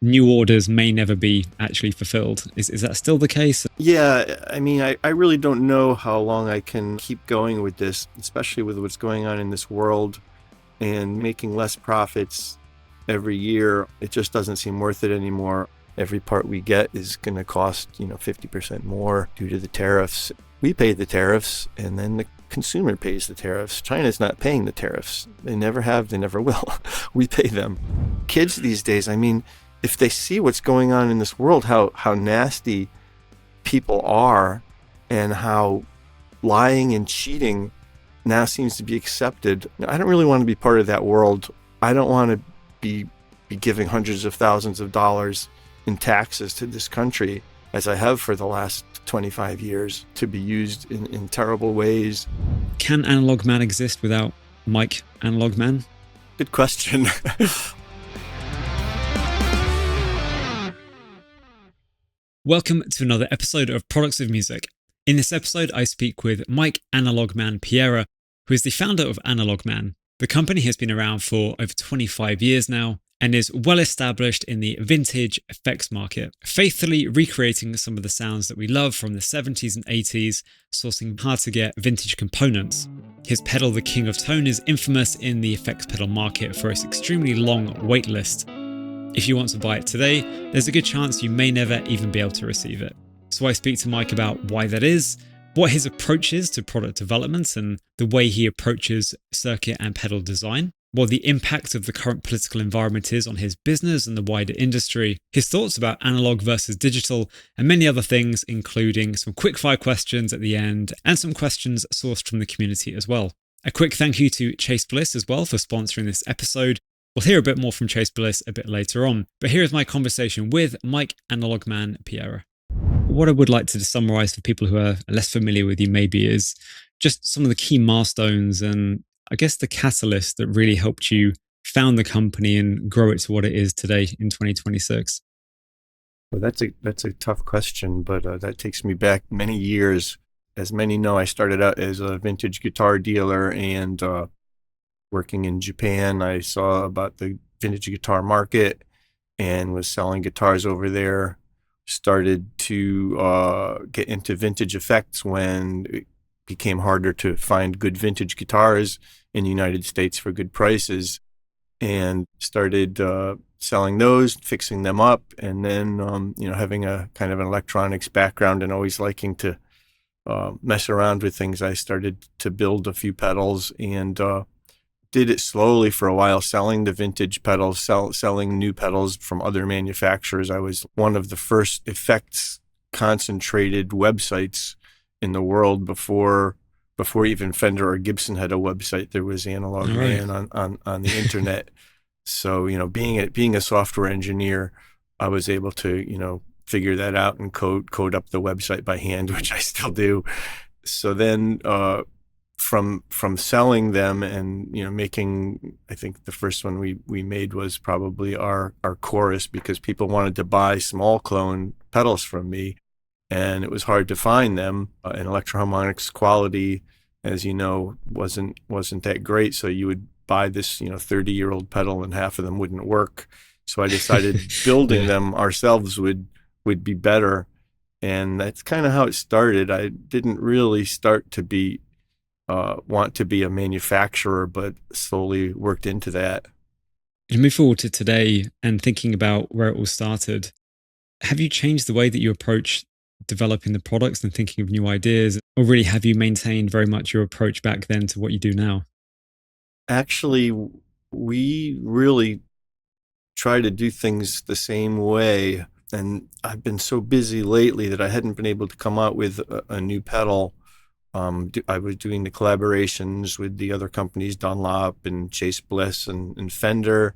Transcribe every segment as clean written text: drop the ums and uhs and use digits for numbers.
new orders may never be actually fulfilled. Is that still the case? Yeah, I mean, I really don't know how long I can keep going with this, especially with what's going on in this world and making less profits every year. It just doesn't seem worth it anymore. Every part we get is going to cost, 50% more due to the tariffs. We pay the tariffs, and then the consumer pays the tariffs. China's not paying the tariffs. They never have, they never will. We pay them. Kids these days, I mean, if they see what's going on in this world, how nasty people are and how lying and cheating now seems to be accepted, I don't really want to be part of that world. I don't want to be giving hundreds of thousands of dollars in taxes to this country, as I have for the last 25 years, to be used in terrible ways. Can Analog Man exist without Mike Analog Man? Good question. Welcome to another episode of Products of Music. In this episode, I speak with Mike Analog Man Piera, who is the founder of Analog Man. The company has been around for over 25 years now and is well established in the vintage effects market, faithfully recreating some of the sounds that we love from the 70s and 80s, sourcing hard to get vintage components. His pedal, the King of Tone, is infamous in the effects pedal market for its extremely long wait list. If you want to buy it today, there's a good chance you may never even be able to receive it. So I speak to Mike about why that is, what his approach is to product development and the way he approaches circuit and pedal design, what the impact of the current political environment is on his business and the wider industry, his thoughts about analog versus digital, and many other things, including some quickfire questions at the end and some questions sourced from the community as well. A quick thank you to Chase Bliss as well for sponsoring this episode. We'll hear a bit more from Chase Bliss a bit later on, but here is my conversation with Mike Analog Man Piera. What I would like to summarize for people who are less familiar with you maybe is just some of the key milestones and I guess the catalyst that really helped you found the company and grow it to what it is today in 2026. Well, that's a tough question, but that takes me back many years. As many know, I started out as a vintage guitar dealer and working in Japan. I saw about the vintage guitar market and was selling guitars over there. Started to get into vintage effects when it became harder to find good vintage guitars in the United States for good prices, and started selling those, fixing them up, and then having a kind of an electronics background and always liking to mess around with things, I started to build a few pedals and did it slowly for a while, selling the vintage pedals, selling new pedals from other manufacturers. I was one of the first effects concentrated websites in the world before even Fender or Gibson had a website. There was Analog Man on the internet. So, being a software engineer, I was able to, figure that out and code up the website by hand, which I still do. So then, from selling them and making, I think the first one we made was probably our chorus, because people wanted to buy small clone pedals from me and it was hard to find them, and Electro-Harmonix quality, as you know, wasn't that great. So you would buy this 30-year-old pedal and half of them wouldn't work. So I decided building them ourselves would be better, and that's kind of how it started. I didn't really start to want to be a manufacturer, but slowly worked into that. To move forward to today and thinking about where it all started, have you changed the way that you approach developing the products and thinking of new ideas, or really have you maintained very much your approach back then to what you do now? Actually, we really try to do things the same way, and I've been so busy lately that I hadn't been able to come out with a new pedal. I was doing the collaborations with the other companies, Dunlop and Chase Bliss and Fender.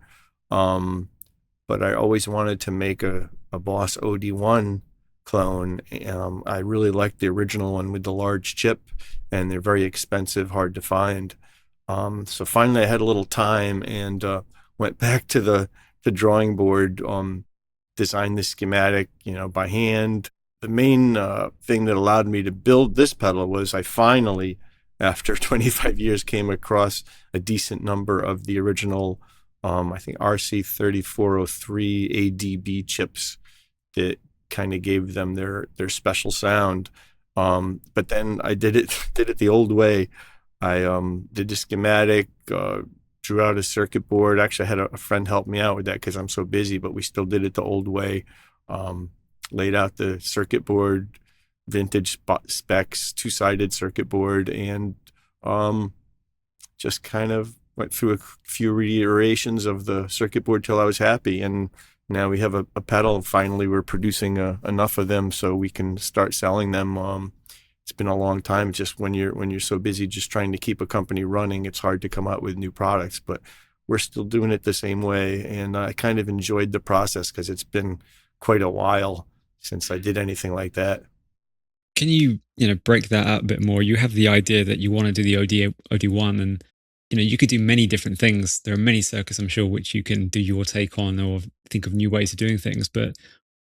But I always wanted to make a Boss OD1 clone. I really liked the original one with the large chip, and they're very expensive, hard to find. So finally I had a little time and went back to the drawing board, designed the schematic, by hand. The main thing that allowed me to build this pedal was I finally, after 25 years, came across a decent number of the original I think RC3403 ADB chips that kind of gave them their special sound. But then I did it the old way. I did the schematic, drew out a circuit board. Actually, I had a friend help me out with that because I'm so busy, but we still did it the old way. Laid out the circuit board, vintage specs, two-sided circuit board, and just kind of went through a few reiterations of the circuit board till I was happy. And now we have a pedal. Finally, we're producing enough of them so we can start selling them. It's been a long time. Just when you're so busy just trying to keep a company running, it's hard to come out with new products. But we're still doing it the same way, and I kind of enjoyed the process because it's been quite a while since I did anything like that. Can you break that out a bit more? You have the idea that you want to do the OD1, and you could do many different things. There are many circuits, I'm sure, which you can do your take on or think of new ways of doing things. But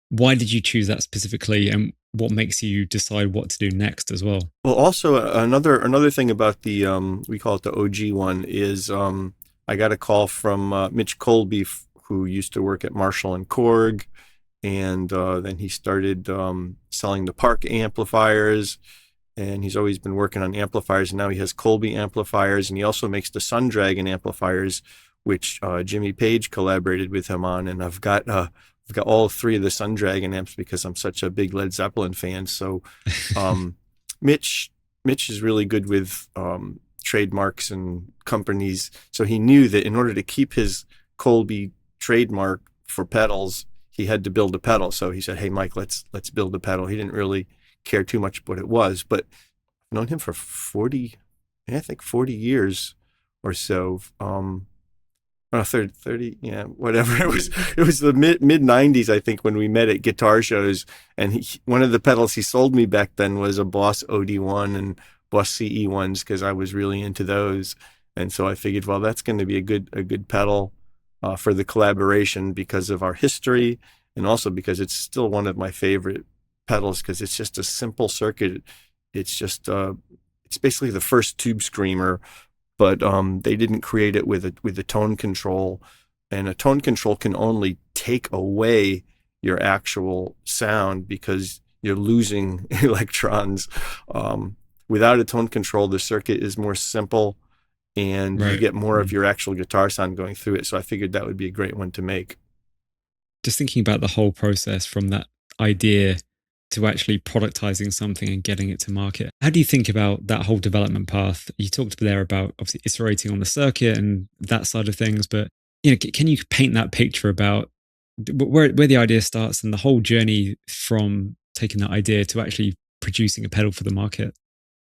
why did you choose that specifically, and what makes you decide what to do next as well? Well, also another thing about the we call it the OG one is I got a call from Mitch Colby, who used to work at Marshall and Korg, and then he started selling the Park amplifiers. And he's always been working on amplifiers, and now he has Colby amplifiers, and he also makes the Sun Dragon amplifiers, which Jimmy Page collaborated with him on. And I've got all three of the Sun Dragon amps because I'm such a big Led Zeppelin fan. So Mitch is really good with trademarks and companies. So he knew that in order to keep his Colby trademark for pedals, he had to build a pedal. So he said, "Hey, Mike, let's build a pedal." He didn't really care too much what it was, but I've known him for 40 years or so. 30, yeah, whatever. It was the mid 90s, I think, when we met at guitar shows. And one of the pedals he sold me back then was a Boss OD1 and Boss CE ones, because I was really into those. And so I figured, well, that's going to be a good pedal for the collaboration because of our history, and also because it's still one of my favorite pedals because it's just a simple circuit. It's just it's basically the first tube screamer, but they didn't create it with a tone control, and a tone control can only take away your actual sound because you're losing electrons. Without a tone control, the circuit is more simple, and you get more of your actual guitar sound going through it. So I figured that would be a great one to make. Just thinking about the whole process from that idea to actually productizing something and getting it to market. How do you think about that whole development path? You talked there about obviously iterating on the circuit and that side of things, but can you paint that picture about where the idea starts and the whole journey from taking that idea to actually producing a pedal for the market?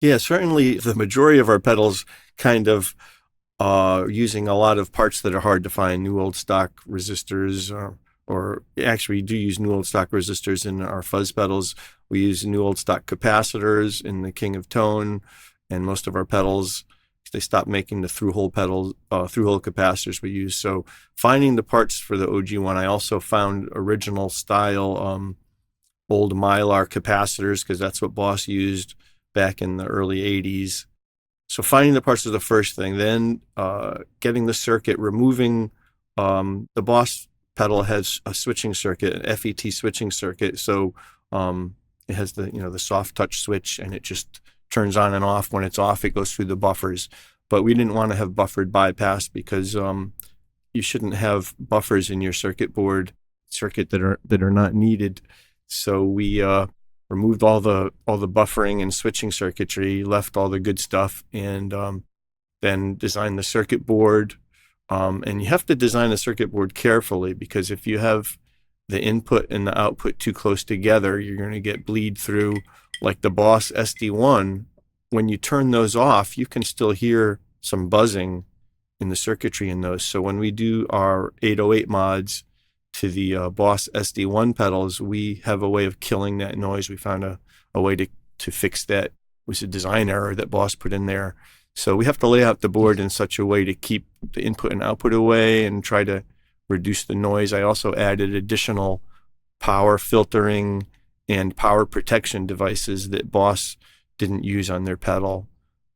Yeah, certainly the majority of our pedals kind of using a lot of parts that are hard to find, new old stock resistors, or actually we do use new old stock resistors in our fuzz pedals. We use new old stock capacitors in the King of Tone, and most of our pedals, they stopped making the through-hole capacitors we use. So finding the parts for the OG1, I also found original style old Mylar capacitors because that's what Boss used back in the early 80s. So finding the parts is the first thing. Then getting the circuit, removing the Boss pedal has a switching circuit, an FET switching circuit. So it has the soft touch switch, and it just turns on and off. When it's off, it goes through the buffers. But we didn't want to have buffered bypass because you shouldn't have buffers in your circuit that are not needed. So we removed all the buffering and switching circuitry, left all the good stuff, and then designed the circuit board. And you have to design a circuit board carefully because if you have the input and the output too close together, you're going to get bleed through. Like the Boss SD1, when you turn those off, you can still hear some buzzing in the circuitry in those. So when we do our 808 mods to the Boss SD1 pedals, we have a way of killing that noise. We found a way to fix that. It was a design error that Boss put in there. So we have to lay out the board in such a way to keep the input and output away and try to reduce the noise. I also added additional power filtering and power protection devices that Boss didn't use on their pedal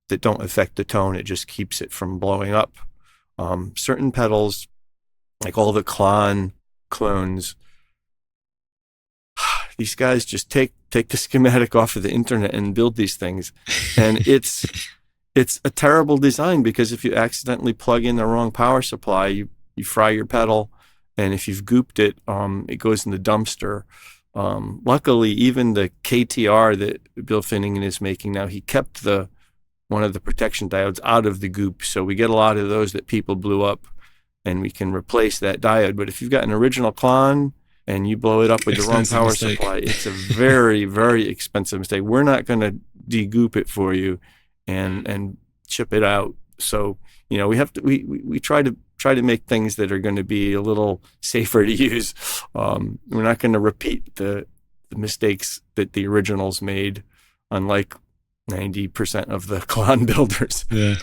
that don't affect the tone. It just keeps it from blowing up. Certain pedals like all the clones. These guys just take the schematic off of the internet and build these things, and it's a terrible design, because if you accidentally plug in the wrong power supply, you fry your pedal, and if you've gooped it, it goes in the dumpster. Luckily, even the KTR that Bill Finningen is making now, he kept one of the protection diodes out of the goop, so we get a lot of those that people blew up, and we can replace that diode. But if you've got an original Klon and you blow it up with the wrong power supply, it's a very, very expensive mistake. We're not going to de-goop it for you and ship it out. So, we have to, we try to make things that are going to be a little safer to use. We're not going to repeat the mistakes that the originals made, unlike 90% of the Klon builders. Yeah.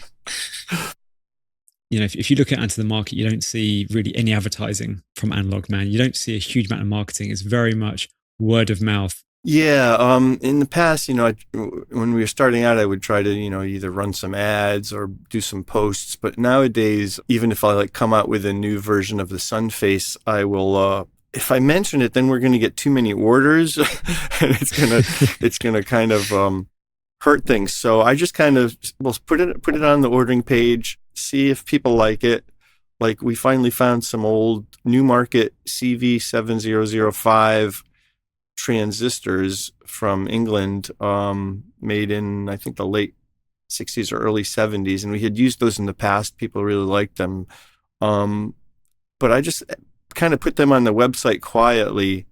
If you look into the market, you don't see really any advertising from Analog.man. You don't see a huge amount of marketing. It's very much word of mouth. Yeah. In the past, when we were starting out, I would try to, either run some ads or do some posts. But nowadays, even if I come out with a new version of the Sunface, I will, if I mention it, then we're going to get too many orders and it's going to kind of, hurt things. So I just kind of will put it on the ordering page, see if people like it. Like, we finally found some old Newmarket CV7005 transistors from England, made in, I think, the late 60s or early 70s. And we had used those in the past. People really liked them. But I just kind of put them on the website quietly.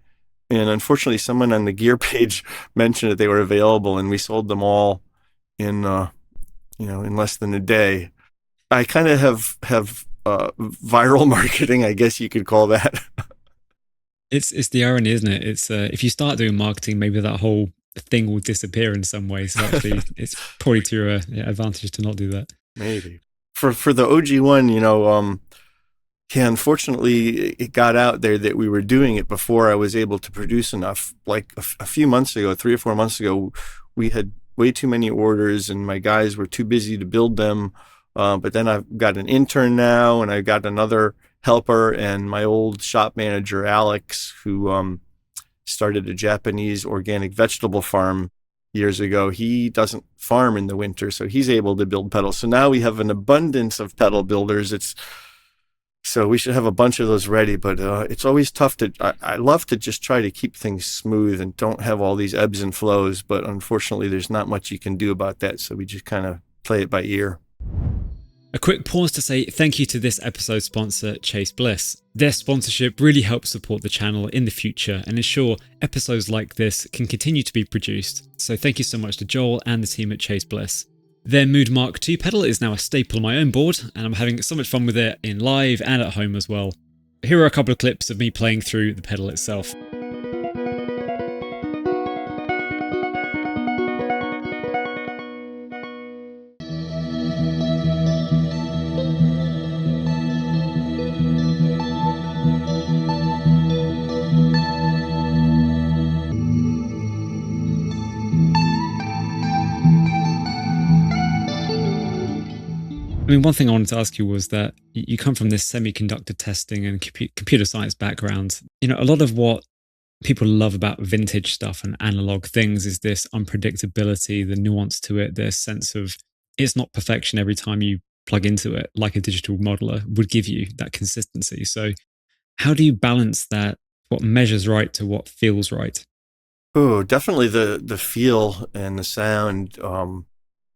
And unfortunately, someone on the gear page mentioned that they were available, and we sold them all in less than a day. I kind of have viral marketing, I guess you could call that. It's the irony, isn't it? It's if you start doing marketing, maybe that whole thing will disappear in some way. So actually, it's probably to your advantage to not do that. Maybe for the OG one, yeah, unfortunately, it got out there that we were doing it before I was able to produce enough. Like a few months ago, 3 or 4 months ago, we had way too many orders, and my guys were too busy to build them. But then I've got an intern now, and I got another helper, and my old shop manager, Alex, who started a Japanese organic vegetable farm years ago. He doesn't farm in the winter, so he's able to build pedals. So now we have an abundance of pedal builders. So we should have a bunch of those ready, but it's always tough I love to just try to keep things smooth and don't have all these ebbs and flows, but unfortunately there's not much you can do about that, so we just kind of play it by ear. A quick pause to say thank you to this episode's sponsor, Chase Bliss. Their sponsorship really helps support the channel in the future and ensure episodes like this can continue to be produced. So thank you so much to Joel and the team at Chase Bliss. Their Mood Mark II pedal is now a staple on my own board, and I'm having so much fun with it in live and at home as well. Here are a couple of clips of me playing through the pedal itself. I mean, one thing I wanted to ask you was that you come from this semiconductor testing and computer science background. A lot of what people love about vintage stuff and analog things is this unpredictability, the nuance to it, the sense of it's not perfection every time you plug into it, like a digital modeler would give you that consistency. So how do you balance that, what measures right to what feels right? Oh, definitely the feel and the sound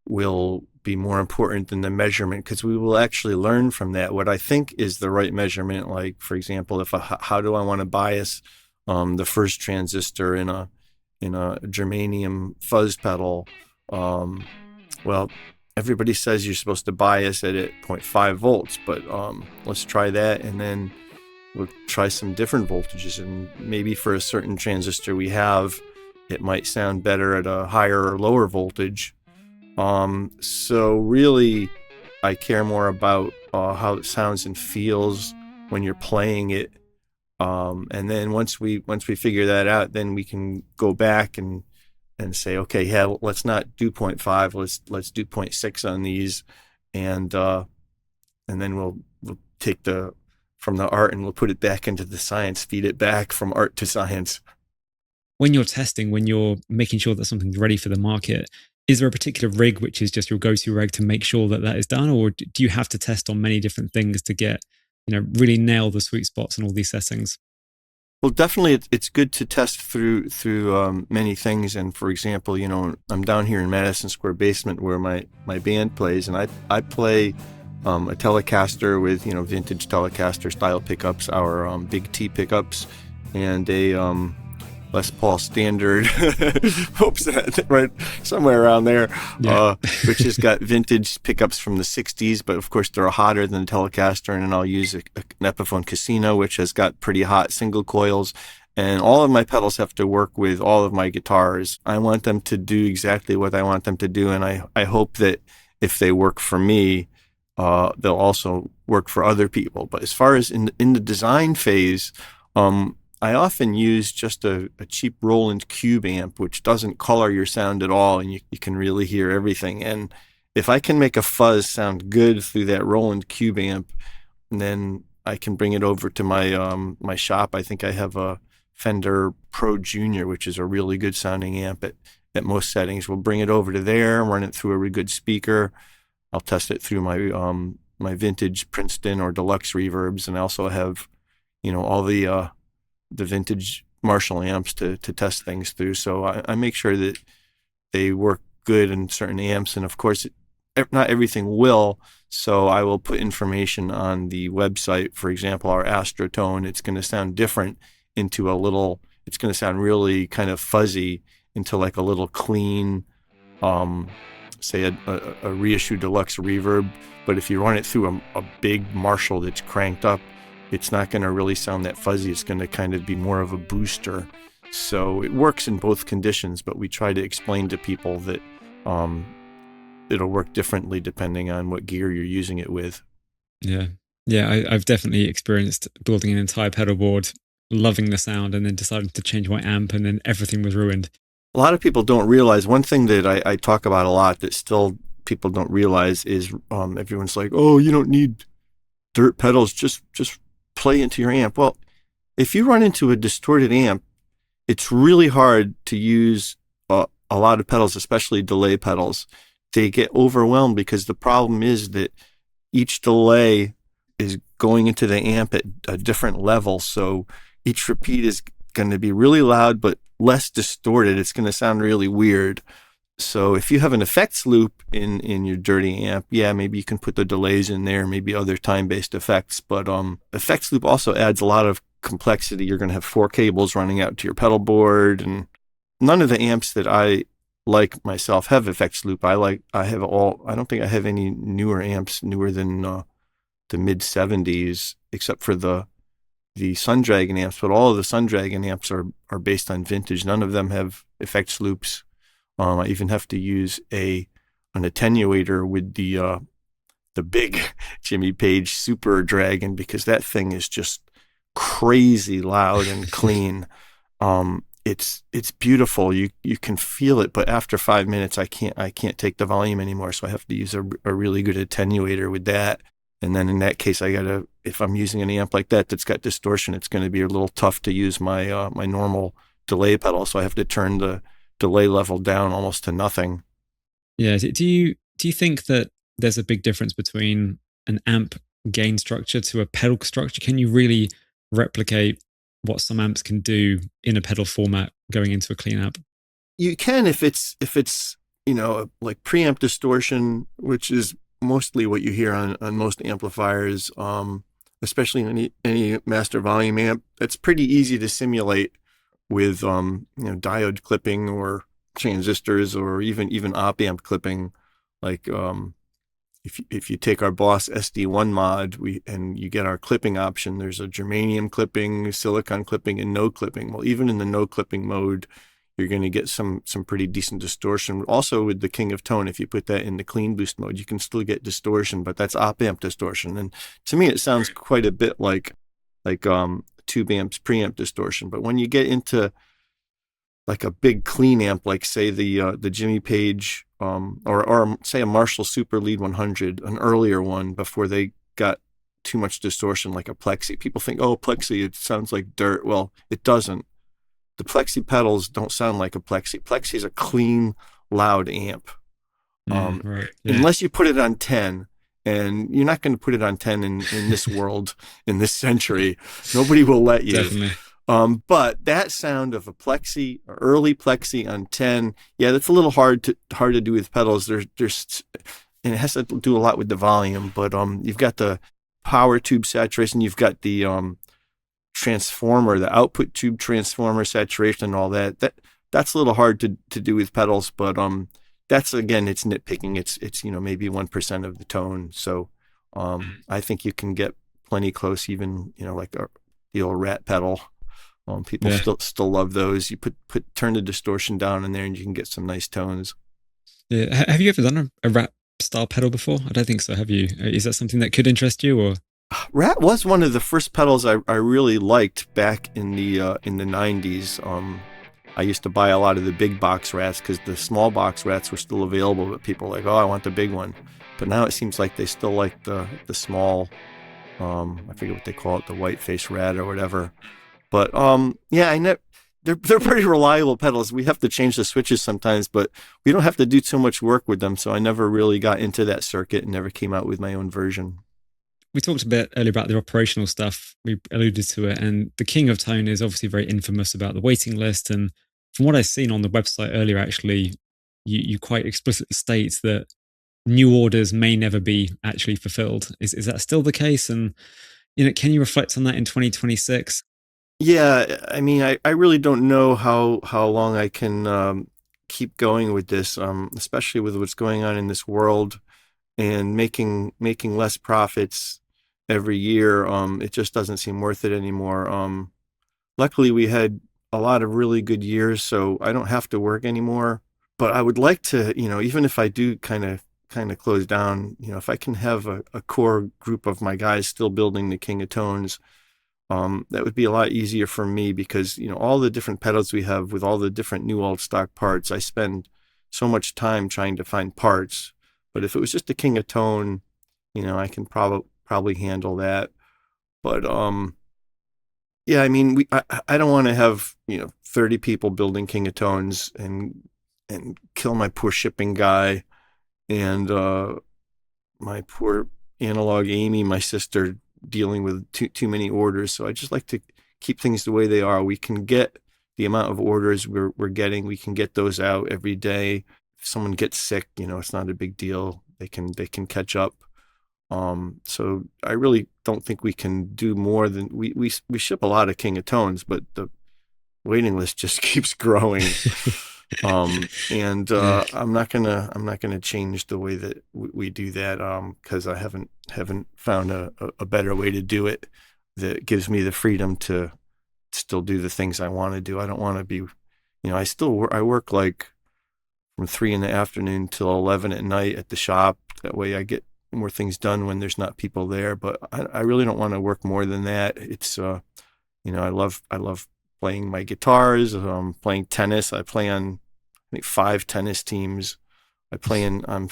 will be more important than the measurement, because we will actually learn from that what I think is the right measurement. Like, for example, how do I want to bias the first transistor in a germanium fuzz pedal? Well, everybody says you're supposed to bias it at 0.5 volts, but let's try that, and then we'll try some different voltages, and maybe for a certain transistor we have, it might sound better at a higher or lower voltage. So really, I care more about how it sounds and feels when you're playing it. And then once we figure that out, then we can go back and say, okay, yeah, let's not do 0.5, let's do 0.6 on these, and then we'll take the from the art, and we'll put it back into the science, feed it back from art to science. When you're testing, when you're making sure that something's ready for the market, is there a particular rig which is just your go-to rig to make sure that that is done, or do you have to test on many different things to get, really nail the sweet spots and all these settings? Well, definitely, it's good to test through many things. And for example, I'm down here in Madison Square Basement where my band plays, and I play a Telecaster with vintage Telecaster style pickups, our Big T pickups, and a Les Paul Standard, hopes that right somewhere around there, Yeah. which has got vintage pickups from the 60s, but of course they're hotter than the Telecaster. And then I'll use an Epiphone Casino, which has got pretty hot single coils. And all of my pedals have to work with all of my guitars. I want them to do exactly what I want them to do, and I hope that if they work for me, they'll also work for other people. But as far as in the design phase, I often use just a cheap Roland Cube amp, which doesn't color your sound at all, and you can really hear everything. And if I can make a fuzz sound good through that Roland Cube amp, then I can bring it over to my shop. I think I have a Fender Pro Junior, which is a really good sounding amp at most settings. We'll bring it over to there, run it through a really good speaker. I'll test it through my vintage Princeton or Deluxe reverbs, and I also have, all the vintage Marshall amps to test things through. So I make sure that they work good in certain amps. And of course, not everything will. So I will put information on the website. For example, our Astrotone, it's going to sound different into it's going to sound really kind of fuzzy into like a little clean, say a reissue Deluxe reverb. But if you run it through a big Marshall that's cranked up, it's not going to really sound that fuzzy. It's going to kind of be more of a booster. So it works in both conditions, but we try to explain to people that it'll work differently depending on what gear you're using it with. Yeah. Yeah, I've definitely experienced building an entire pedal board, loving the sound, and then deciding to change my amp, and then everything was ruined. A lot of people don't realize, one thing that I talk about a lot that still people don't realize is everyone's like, oh, you don't need dirt pedals, just play into your amp. Well, if you run into a distorted amp, it's really hard to use a lot of pedals, especially delay pedals. They get overwhelmed because the problem is that each delay is going into the amp at a different level. So each repeat is going to be really loud, but less distorted. It's going to sound really weird. So if you have an effects loop in your dirty amp, yeah, maybe you can put the delays in there, maybe other time-based effects. But effects loop also adds a lot of complexity. You're going to have 4 cables running out to your pedal board, and none of the amps that I like myself have effects loop. I don't think I have any newer amps newer than the mid 70s, except for the Sundragon amps. But all of the Sundragon amps are based on vintage. None of them have effects loops. I even have to use an attenuator with the big Jimmy Page Super Dragon, because that thing is just crazy loud and clean. It's beautiful. You can feel it, but after 5 minutes, I can't take the volume anymore. So I have to use a really good attenuator with that. And then in that case, if I'm using an amp like that that's got distortion, it's going to be a little tough to use my my normal delay pedal. So I have to turn the delay level down almost to nothing. Yeah. Do you think that there's a big difference between an amp gain structure to a pedal structure? Can you really replicate what some amps can do in a pedal format going into a clean amp? You can if it's like preamp distortion, which is mostly what you hear on most amplifiers, especially any master volume amp. That's pretty easy to simulate with diode clipping or transistors, or even op amp clipping. Like if you take our Boss SD1 mod, and you get our clipping option, there's a germanium clipping, silicon clipping, and no clipping. Well, even in the no clipping mode, you're going to get some pretty decent distortion. Also with the King of Tone, if you put that in the clean boost mode, you can still get distortion, but that's op amp distortion. And to me, it sounds quite a bit like tube amps preamp distortion. But when you get into like a big clean amp, like say the Jimmy Page, or say a Marshall Super Lead 100, an earlier one before they got too much distortion like a plexi. People think, oh, plexi, it sounds like dirt. Well, it doesn't. The plexi pedals don't sound like a plexi. Plexi is a clean, loud amp. Right. Yeah. Unless you put it on 10, and you're not going to put it on 10 in this world, in this century. Nobody will let you. Definitely. But that sound of a plexi, early plexi on 10, yeah, that's a little hard to do with pedals. There's and it has to do a lot with the volume, but you've got the power tube saturation, you've got the transformer, the output tube transformer saturation and all that. That's a little hard to do with pedals, but that's, again, it's nitpicking. It's maybe 1% of the tone. So I think you can get plenty close, even like the old Rat pedal. People still love those. You turn the distortion down in there, and you can get some nice tones. Yeah. Have you ever done a Rat style pedal before? I don't think so. Have you? Is that something that could interest you, or? Rat was one of the first pedals I really liked back in the 90s. I used to buy a lot of the big box Rats because the small box Rats were still available, but people were like, oh, I want the big one. But now it seems like they still like the small, I forget what they call it, the white face Rat or whatever. But they're pretty reliable pedals. We have to change the switches sometimes, but we don't have to do too much work with them. So I never really got into that circuit and never came out with my own version. We talked a bit earlier about the operational stuff. We alluded to it, and the King of Tone is obviously very infamous about the waiting list. And from what I've seen on the website earlier, actually, you quite explicitly state that new orders may never be actually fulfilled. Is that still the case? And can you reflect on that in 2026? Yeah, I mean, I really don't know how long I can keep going with this, especially with what's going on in this world and making less profits every year. It just doesn't seem worth it anymore. Luckily, we had a lot of really good years, so I don't have to work anymore. But I would like to, even if I do kind of close down, if I can have a core group of my guys still building the King of Tones, that would be a lot easier for me because, all the different pedals we have with all the different new old stock parts, I spend so much time trying to find parts. But if it was just the King of Tone, I can probably handle that. But yeah, I mean, I don't want to have 30 people building King of Tones and kill my poor shipping guy and my poor analog Amy, my sister, dealing with too many orders. So I just like to keep things the way they are. We can get the amount of orders we're getting. We can get those out every day. If someone gets sick, it's not a big deal. They can catch up. So I really don't think we can do more than we ship a lot of King of Tones, but the waiting list just keeps growing. I'm not gonna change the way that we do that because I haven't found a better way to do it that gives me the freedom to still do the things I want to do. I don't want to be, I work like from 3 p.m. till 11 at night at the shop. That way I get more things done when there's not people there. But I really don't want to work more than that. It's I love playing my guitars, playing tennis. I play on, I think, 5 tennis teams. I play in, I'm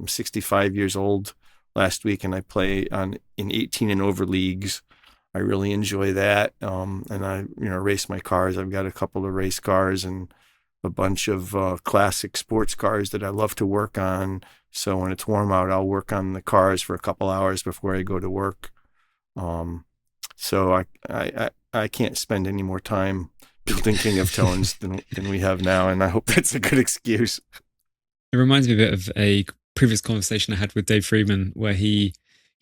65 years old last week, and I play in 18 and over leagues. I really enjoy that. And I, race my cars. I've got a couple of race cars and a bunch of classic sports cars that I love to work on. So when it's warm out, I'll work on the cars for a couple hours before I go to work. So I can't spend any more time building King of Tones than we have now, and I hope that's a good excuse. It reminds me a bit of a previous conversation I had with Dave Freeman, where he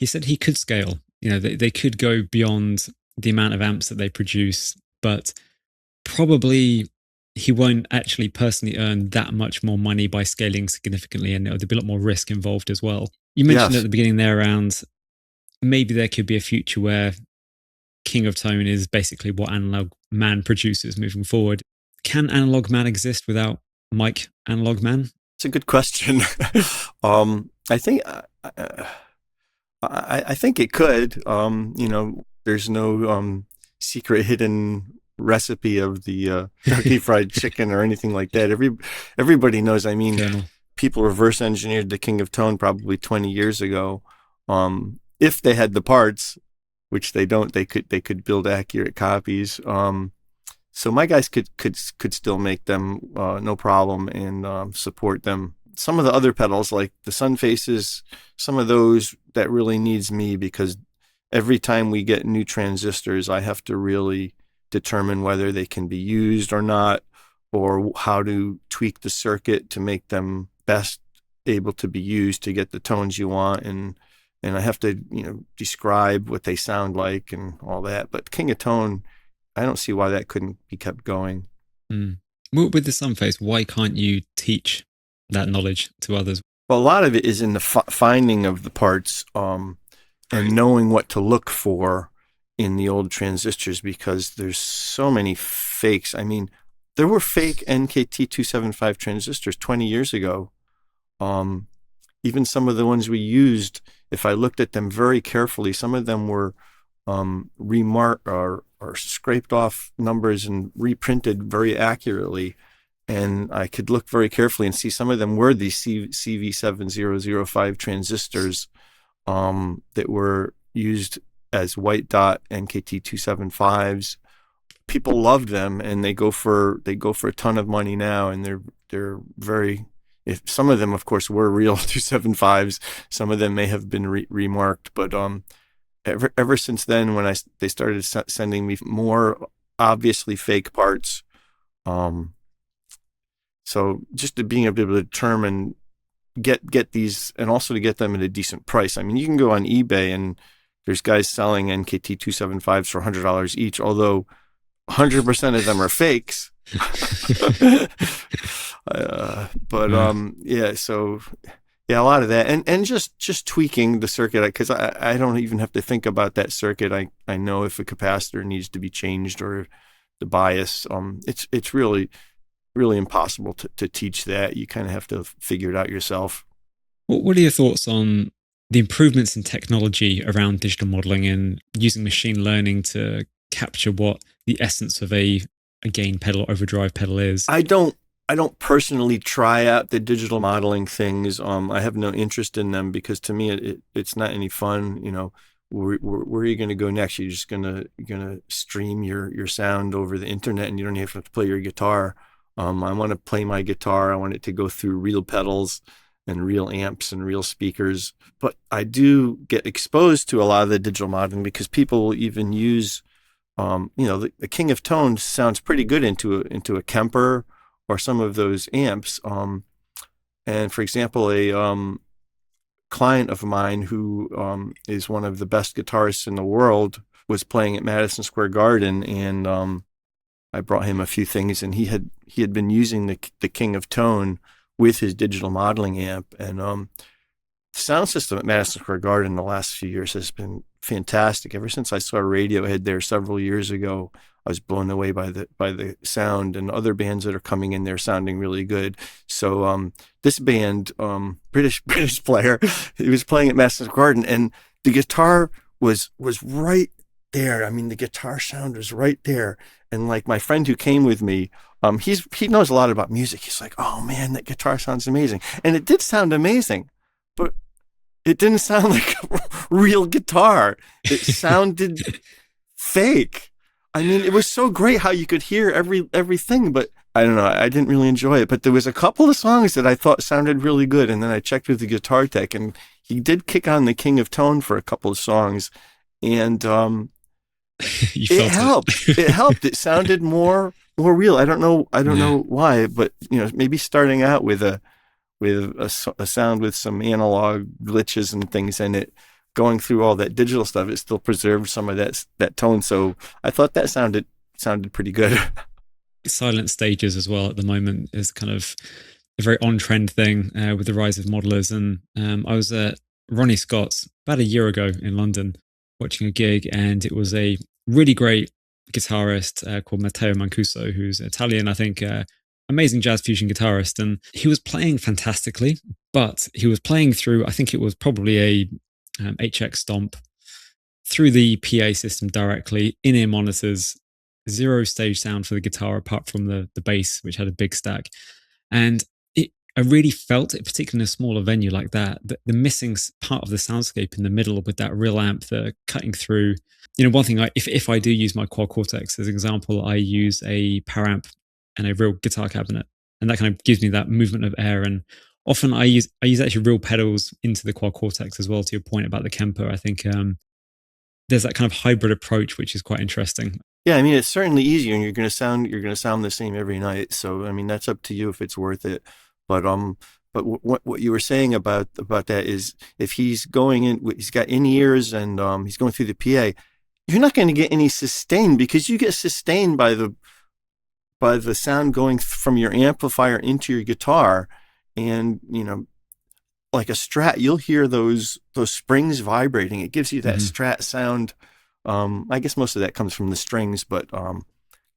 said he could scale. They could go beyond the amount of amps that they produce, but probably he won't actually personally earn that much more money by scaling significantly, and there'll be a lot more risk involved as well. You mentioned at the beginning there around maybe there could be a future where King of Tone is basically what Analog Man produces moving forward. Can Analog Man exist without Mike Analog Man? It's a good question. I think I think it could. There's no secret hidden recipe of the Kentucky Fried Chicken or anything like that. Everybody knows. I mean, people reverse engineered the King of Tone probably 20 years ago. if they had the parts, which they don't, they could build accurate copies. So my guys could still make them no problem and support them. Some of the other pedals, like the Sun Faces, some of those that really needs me, because every time we get new transistors, I have to really determine whether they can be used or not, or how to tweak the circuit to make them best able to be used to get the tones you want. And I have to, describe what they sound like and all that. But King of Tone, I don't see why that couldn't be kept going. Mm. With the Sunface, why can't you teach that knowledge to others? Well, a lot of it is in the finding of the parts and knowing what to look for in the old transistors, because there's so many fakes. I mean, there were fake NKT275 transistors 20 years ago. Even some of the ones we used, if I looked at them very carefully, some of them were remarked or scraped off numbers and reprinted very accurately. And I could look very carefully and see some of them were these CV7005 transistors that were used as white dot NKT275s. People loved them, and they go for a ton of money now, and they're very. If some of them, of course, were real 275s, some of them may have been remarked, but ever since then, when they started sending me more obviously fake parts, so just to being able to determine, get these, and also to get them at a decent price. I mean, you can go on eBay and there's guys selling NKT 275s for $100 each, although 100% of them are fakes. A lot of that, and just tweaking the circuit, because I don't even have to think about that circuit. I know if a capacitor needs to be changed or the bias. It's really impossible to teach that. You kind of have to figure it out yourself. What are your thoughts on the improvements in technology around digital modeling and using machine learning to capture what the essence of a gain pedal, overdrive pedal is? I don't personally try out the digital modeling things. I have no interest in them, because to me it's not any fun. Where are you going to go next? You're just gonna stream your sound over the internet, and you don't have to play your guitar. I want to play my guitar. I want it to go through real pedals and real amps and real speakers. But I do get exposed to a lot of the digital modeling, because people will even use, the King of Tone sounds pretty good into a Kemper or some of those amps. And for example, a client of mine who is one of the best guitarists in the world was playing at Madison Square Garden, and I brought him a few things, and he had been using the King of Tone with his digital modeling amp, and the sound system at Madison Square Garden the last few years has been fantastic. Ever since I saw Radiohead there several years ago, I was blown away by the sound, and other bands that are coming in there sounding really good. So this band, British player, he was playing at Madison Square Garden, and the guitar was right there. I mean, the guitar sound was right there. And like my friend who came with me, he knows a lot about music. He's like, "Oh man, that guitar sounds amazing," and it did sound amazing, but it didn't sound like a real guitar. It sounded fake. I mean, it was so great how you could hear everything, but I don't know. I didn't really enjoy it. But there was a couple of songs that I thought sounded really good, and then I checked with the guitar tech, and he did kick on the King of Tone for a couple of songs, and it helped. It helped. It sounded more real. I don't know why, but maybe starting out with a sound with some analog glitches and things in it, going through all that digital stuff, it still preserved some of that tone. So I thought that sounded pretty good. Silent stages as well at the moment is kind of a very on-trend thing with the rise of modelers. And I was at Ronnie Scott's about a year ago in London watching a gig, and it was a really great guitarist called Matteo Mancuso, who's Italian, I think, amazing jazz fusion guitarist. And he was playing fantastically, but he was playing through, I think it was probably a HX Stomp, through the PA system directly, in-ear monitors, zero stage sound for the guitar apart from the bass, which had a big stack. And I really felt it, particularly in a smaller venue like that, the missing part of the soundscape in the middle with that real amp that cutting through. One thing, if I do use my quad cortex as an example, I use a power amp and a real guitar cabinet, and that kind of gives me that movement of air. And often I use actually real pedals into the quad cortex as well. To your point about the Kemper, I think there's that kind of hybrid approach, which is quite interesting. Yeah, I mean, it's certainly easier, and you're going to sound the same every night. So, I mean, that's up to you if it's worth it. But what you were saying about that is, if he's going in, he's got in ears and he's going through the PA, you're not going to get any sustain, because you get sustained by the sound going from your amplifier into your guitar, and like a Strat, you'll hear those springs vibrating. It gives you that Strat sound. I guess most of that comes from the strings, but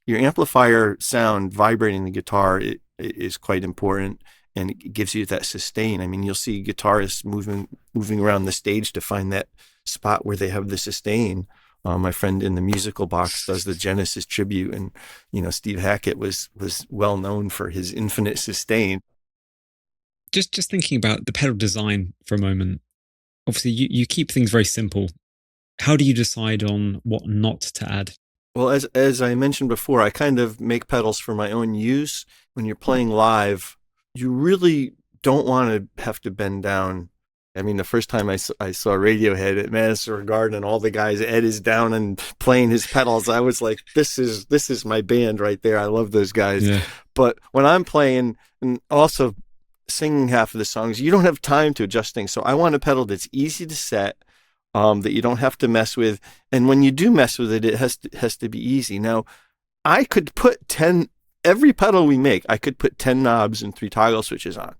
your amplifier sound vibrating the guitar is quite important, and it gives you that sustain. I mean, you'll see guitarists moving around the stage to find that spot where they have the sustain. My friend in the musical box does the Genesis tribute, and Steve Hackett was well known for his infinite sustain. Just thinking about the pedal design for a moment. Obviously, you keep things very simple. How do you decide on what not to add? Well, as I mentioned before, I kind of make pedals for my own use. When you're playing live, you really don't want to have to bend down. I mean, the first time I saw Radiohead at Madison Square Garden, and all the guys, Ed is down and playing his pedals, I was like, this is my band right there. I love those guys. Yeah. But when I'm playing and also singing half of the songs, you don't have time to adjust things. So I want a pedal that's easy to set, that you don't have to mess with. And when you do mess with it, it has to be easy. Now, I could put every pedal we make, I could put 10 knobs and 3 toggle switches on.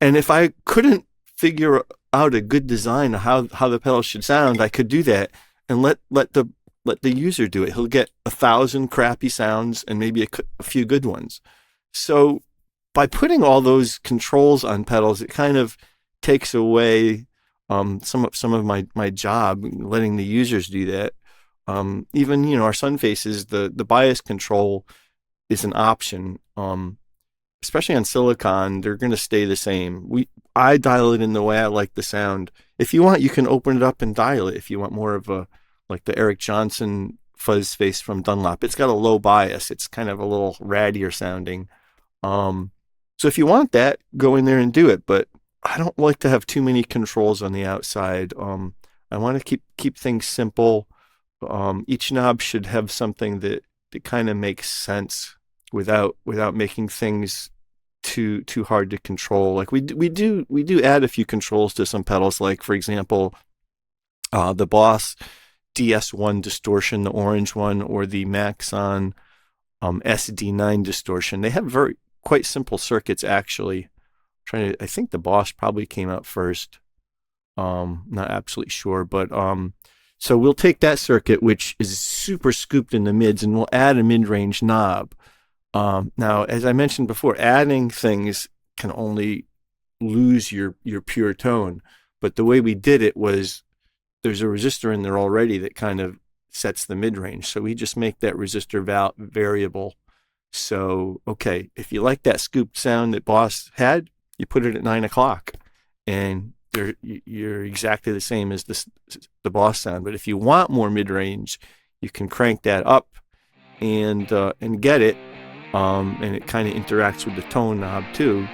And if I couldn't figure out a good design of how the pedal should sound, I could do that and let the user do it. He'll get 1,000 crappy sounds and maybe a few good ones. So by putting all those controls on pedals, it kind of takes away some of my job, letting the users do that. Even our Sun Faces, the bias control is an option. Especially on silicon, they're going to stay the same. I dial it in the way I like the sound. If you want, you can open it up and dial it if you want more of like the Eric Johnson fuzz face from Dunlop. It's got a low bias. It's kind of a little rattier sounding. So if you want that, go in there and do it. But I don't like to have too many controls on the outside. I want to keep things simple. Each knob should have something that kind of makes sense without making things too hard to control. Like we do add a few controls to some pedals. Like, for example, the Boss DS1 distortion, the orange one, or the Maxon SD9 distortion. They have quite simple circuits, actually. I think the Boss probably came out first. Not absolutely sure, but so we'll take that circuit, which is super scooped in the mids, and we'll add a mid-range knob. Now, as I mentioned before, adding things can only lose your pure tone. But the way we did it was, there's a resistor in there already that kind of sets the mid-range. So we just make that resistor variable. So, okay, if you like that scooped sound that Boss had, you put it at 9 o'clock, and you're exactly the same as the Boss sound. But if you want more mid-range, you can crank that up and get it. And it kind of interacts with the tone knob too.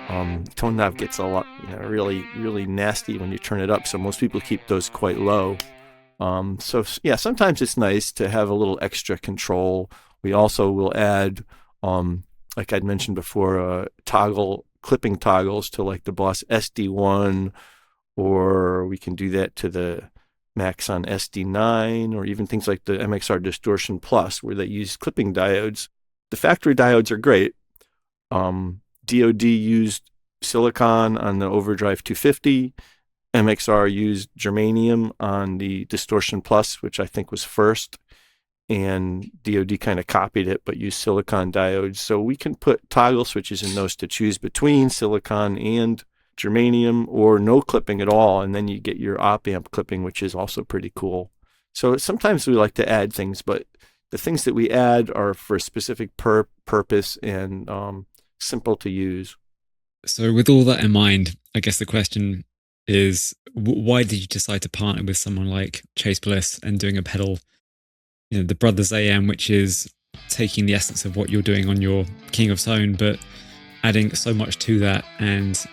Tone knob gets a lot, really, really nasty when you turn it up. So most people keep those quite low. So yeah, sometimes it's nice to have a little extra control. We also will add, like I'd mentioned before, clipping toggles to like the Boss SD1, or we can do that to the Maxon SD9, or even things like the MXR Distortion Plus, where they use clipping diodes. The factory diodes are great. DoD used silicon on the Overdrive 250. MXR used germanium on the Distortion Plus, which I think was first. And DoD kind of copied it, but used silicon diodes. So we can put toggle switches in those to choose between silicon and germanium, or no clipping at all. And then you get your op-amp clipping, which is also pretty cool. So sometimes we like to add things, but the things that we add are for a specific purpose and simple to use. So with all that in mind, I guess the question is, why did you decide to partner with someone like Chase Bliss and doing a pedal, the Brothers AM, which is taking the essence of what you're doing on your King of Tone, but adding so much to that, and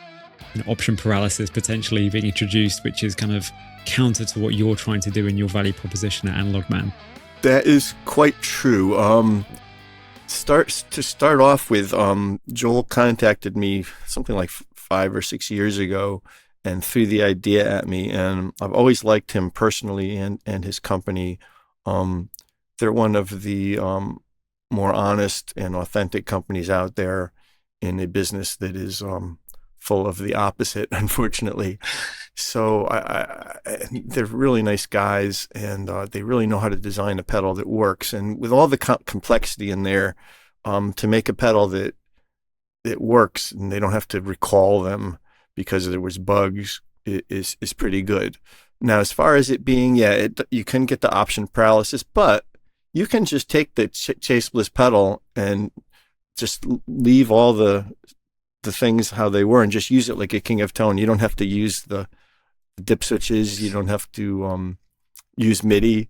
option paralysis potentially being introduced, which is kind of counter to what you're trying to do in your value proposition at Analog Man? That is quite true. To start off with, Joel contacted me something like 5 or 6 years ago and threw the idea at me. And I've always liked him personally and his company. They're one of the more honest and authentic companies out there in a business that is full of the opposite, unfortunately. So they're really nice guys, and they really know how to design a pedal that works. And with all the complexity in there, to make a pedal that works and they don't have to recall them because there was bugs is pretty good. Now, as far as it being, you can get the option paralysis, but you can just take the Chase Bliss pedal and just leave all the things how they were and just use it like a King of Tone. You don't have to use the dip switches. You don't have to use MIDI.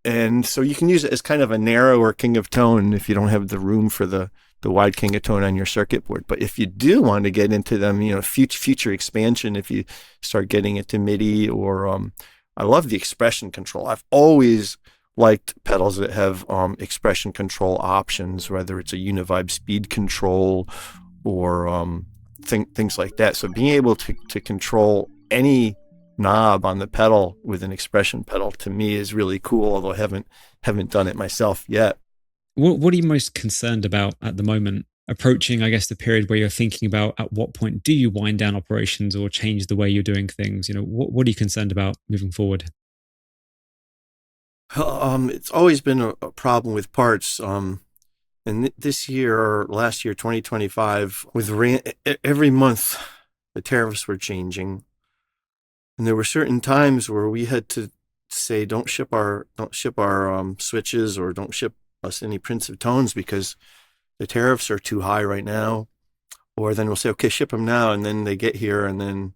And so you can use it as kind of a narrower King of Tone if you don't have the room for the wide King of Tone on your circuit board. But if you do want to get into them, future expansion, if you start getting into MIDI or I love the expression control. I've always liked pedals that have expression control options, whether it's a Univibe speed control or things like that. So being able to control any knob on the pedal with an expression pedal to me is really cool, although I haven't done it myself yet. What are you most concerned about at the moment, approaching, I guess, the period where you're thinking about at what point do you wind down operations or change the way you're doing things? What are you concerned about moving forward? It's always been a problem with parts. And this year or last year, 2025, every month the tariffs were changing. And there were certain times where we had to say, don't ship our switches, or don't ship us any prints of tones because the tariffs are too high right now. Or then we'll say, okay, ship them now. And then they get here and then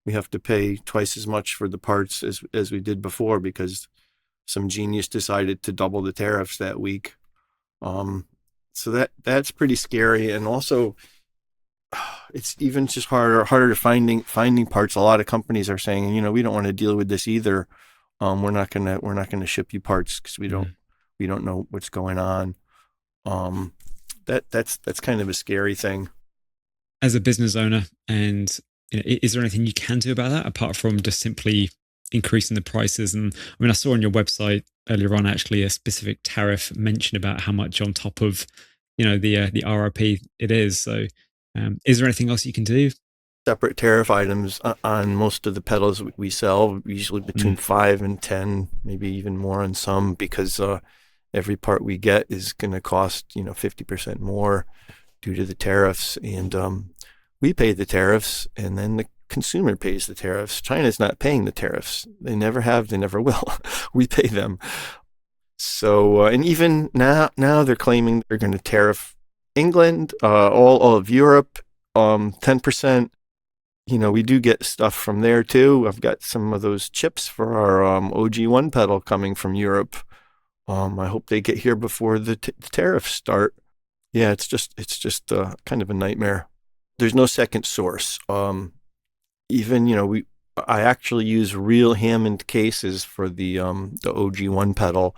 we have to pay twice as much for the parts as we did before because some genius decided to double the tariffs that week. So that's pretty scary. And also, it's even just harder to finding parts. A lot of companies are saying, we don't want to deal with this either. We're not gonna ship you parts because we don't know what's going on. That's kind of a scary thing. As a business owner, and is there anything you can do about that apart from just simply increasing the prices? And I mean, I saw on your website earlier on actually a specific tariff mention about how much on top of the RRP it is. So is there anything else you can do? Separate tariff items on most of the pedals we sell, usually between 5 and 10, maybe even more on some, because every part we get is going to cost 50% more due to the tariffs, and we pay the tariffs, and then the consumer pays the tariffs. China's not paying the tariffs. They never have. They never will. We pay them. So, and even now they're claiming they're going to tariff England, all of Europe, 10%. We do get stuff from there too. I've got some of those chips for our OG1 pedal coming from Europe. I hope they get here before the tariffs start. Yeah, it's just kind of a nightmare. There's no second source. Even I actually use real Hammond cases for the OG1 pedal,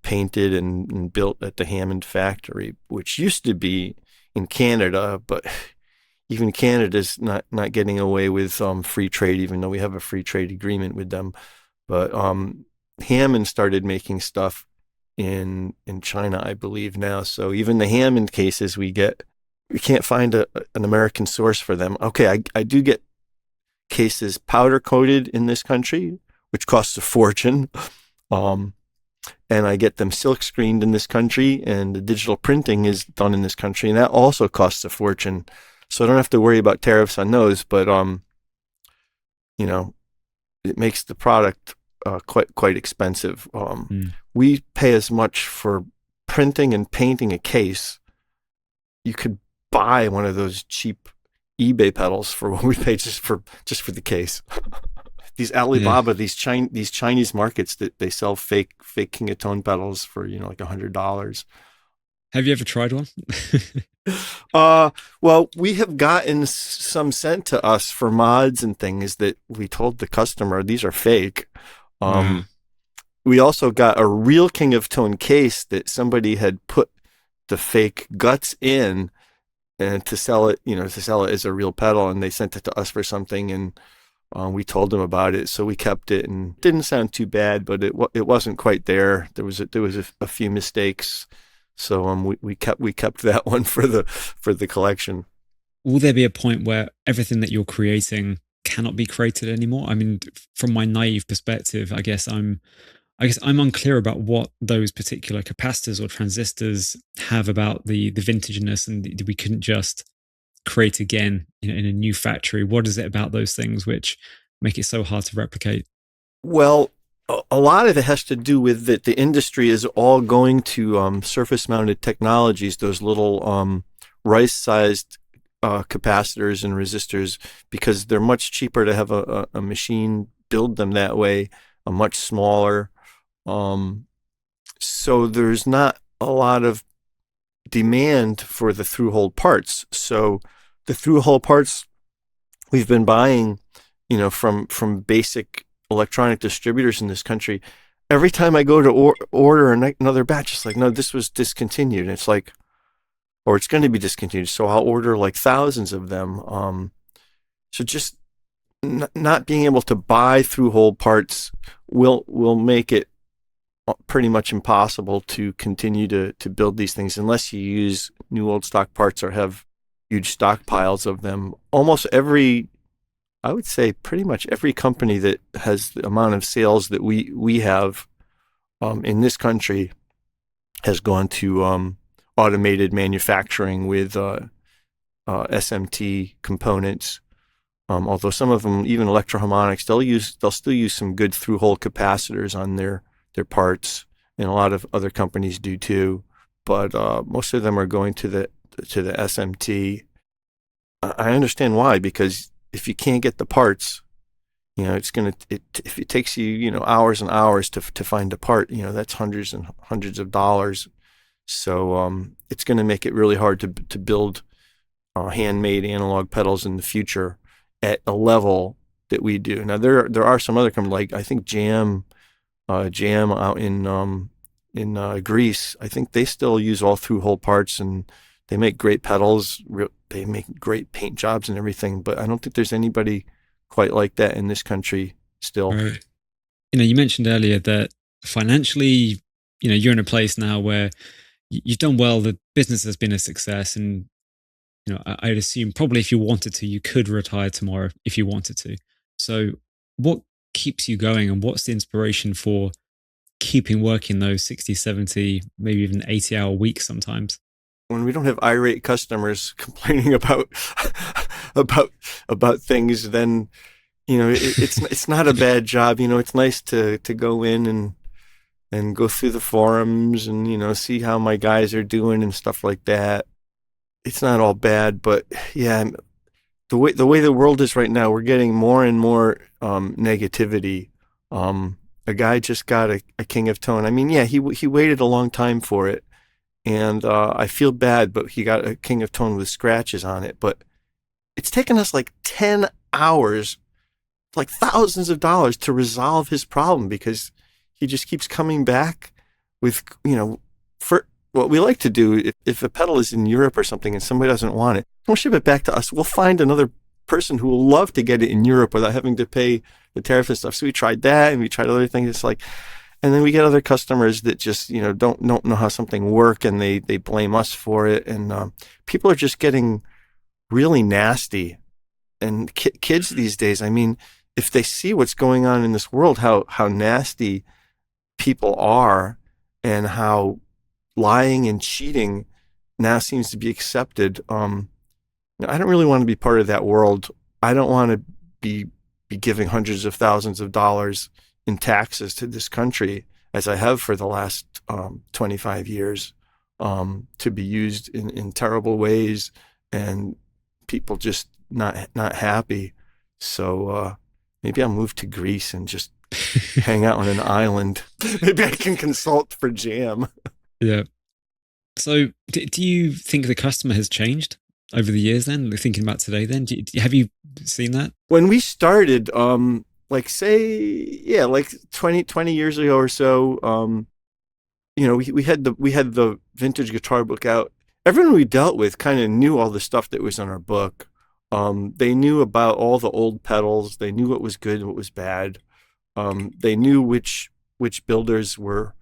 painted and built at the Hammond factory, which used to be in Canada, but even Canada's not getting away with free trade, even though we have a free trade agreement with them. But Hammond started making stuff in China, I believe now. So even the Hammond cases we can't find an American source for them. Okay, I do get cases powder coated in this country, which costs a fortune. And I get them silk screened in this country, and the digital printing is done in this country, and that also costs a fortune. So I don't have to worry about tariffs on those, but it makes the product quite expensive. We pay as much for printing and painting a case. You could buy one of those cheap eBay pedals for what we paid just for the case. These Yeah. Alibaba, these Chinese markets that they sell fake King of Tone pedals for, like $100. Have you ever tried one? Well, we have gotten some sent to us for mods and things that we told the customer these are fake. Wow. We also got a real King of Tone case that somebody had put the fake guts in, and to sell it as a real pedal, and they sent it to us for something, and we told them about it, so we kept it, and it didn't sound too bad, but it wasn't quite there. There was a few mistakes, so we kept that one for the collection. Will there be a point where everything that you're creating cannot be created anymore? I mean, from my naive perspective, I guess I'm unclear about what those particular capacitors or transistors have about the vintageness, and we couldn't just create again in a new factory. What is it about those things which make it so hard to replicate? Well, a lot of it has to do with that the industry is all going to surface-mounted technologies, those little rice-sized capacitors and resistors, because they're much cheaper to have a machine build them that way, a much smaller. So there's not a lot of demand for the through-hole parts. So the through-hole parts we've been buying, from basic electronic distributors in this country, every time I go to order another batch, it's like, no, this was discontinued. And it's like, or it's going to be discontinued. So I'll order like thousands of them. So just not being able to buy through-hole parts will make it pretty much impossible to continue to build these things unless you use new old stock parts or have huge stockpiles of them. I would say pretty much every company that has the amount of sales that we have in this country has gone to automated manufacturing with SMT components. Although some of them, even Electro-Harmonics, they'll still use some good through-hole capacitors on their parts, and a lot of other companies do too. But most of them are going to the SMT. I understand why, because if you can't get the parts, if it takes you hours and hours to find a part, that's hundreds and hundreds of dollars. So it's going to make it really hard to build handmade analog pedals in the future at a level that we do. Now there are some other companies, like I think Jam out in Greece. I think they still use all through-hole parts, and they make great pedals. They make great paint jobs and everything. But I don't think there's anybody quite like that in this country still. Right. You mentioned earlier that financially, you're in a place now where you've done well. The business has been a success, and I'd assume probably if you wanted to, you could retire tomorrow if you wanted to. So, what keeps you going, and what's the inspiration for keeping working those 60, 70, maybe even 80-hour weeks sometimes? When we don't have irate customers complaining about about things, then it's not a bad job. It's nice to go in and go through the forums and see how my guys are doing and stuff like that. It's not all bad, but yeah, the way the world is right now, we're getting more and more negativity. A guy just got a King of Tone. I mean, yeah, he waited a long time for it, and I feel bad, but he got a King of Tone with scratches on it. But it's taken us like 10 hours, like thousands of dollars to resolve his problem, because he just keeps coming back with, for what we like to do, if a pedal is in Europe or something and somebody doesn't want it, we'll ship it back to us. We'll find another person who will love to get it in Europe without having to pay the tariff and stuff. So we tried that, and we tried other things. It's like, and then we get other customers that just, don't know how something works, and they blame us for it. And people are just getting really nasty. And kids these days, I mean, if they see what's going on in this world, how nasty people are, and how lying and cheating now seems to be accepted. I don't really want to be part of that world. I don't want to be giving hundreds of thousands of dollars in taxes to this country, as I have for the last 25 years, to be used in terrible ways, and people just not happy. So maybe I'll move to Greece and just hang out on an island. Maybe I can consult for jam. Yeah. So do you think the customer has changed over the years then? Thinking about today then? Have you seen that? When we started, like 20 years ago or so, we had the vintage guitar book out. Everyone we dealt with kind of knew all the stuff that was on our book. They knew about all the old pedals. They knew what was good and what was bad. They knew which builders were,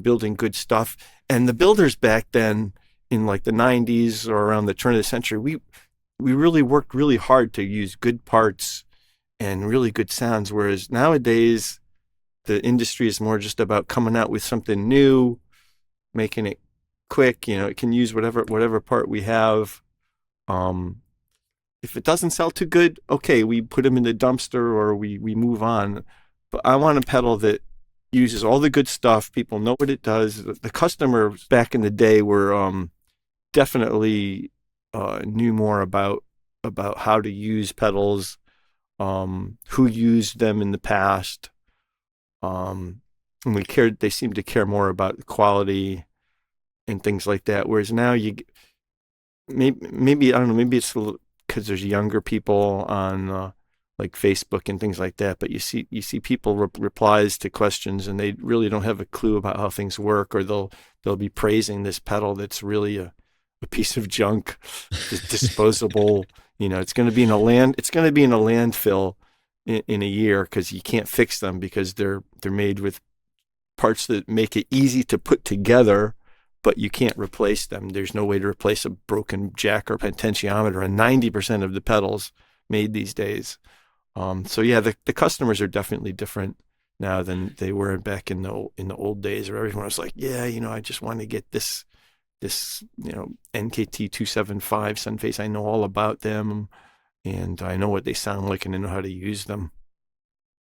building good stuff. And the builders back then in like the 90s or around the turn of the century, we really worked really hard to use good parts and really good sounds. Whereas nowadays, the industry is more just about coming out with something new, making it quick. It can use whatever part we have. If it doesn't sell too good, okay, we put them in the dumpster or we move on. But I want a pedal that uses all the good stuff. People know what it does. The customers back in the day were definitely knew more about how to use pedals, who used them in the past. And they seem to care more about the quality and things like that. Whereas now maybe I don't know, maybe it's because there's younger people on like Facebook and things like that. But you see people replies to questions and they really don't have a clue about how things work, or they'll be praising this pedal that's really a piece of junk, disposable. It's going to be in a landfill in a year because you can't fix them because they're made with parts that make it easy to put together, but you can't replace them. There's no way to replace a broken jack or potentiometer, and 90% of the pedals made these days. So yeah, the customers are definitely different now than they were back in the old days, where everyone was like, yeah, I just want to get this NKT 275 Sunface. I know all about them, and I know what they sound like, and I know how to use them.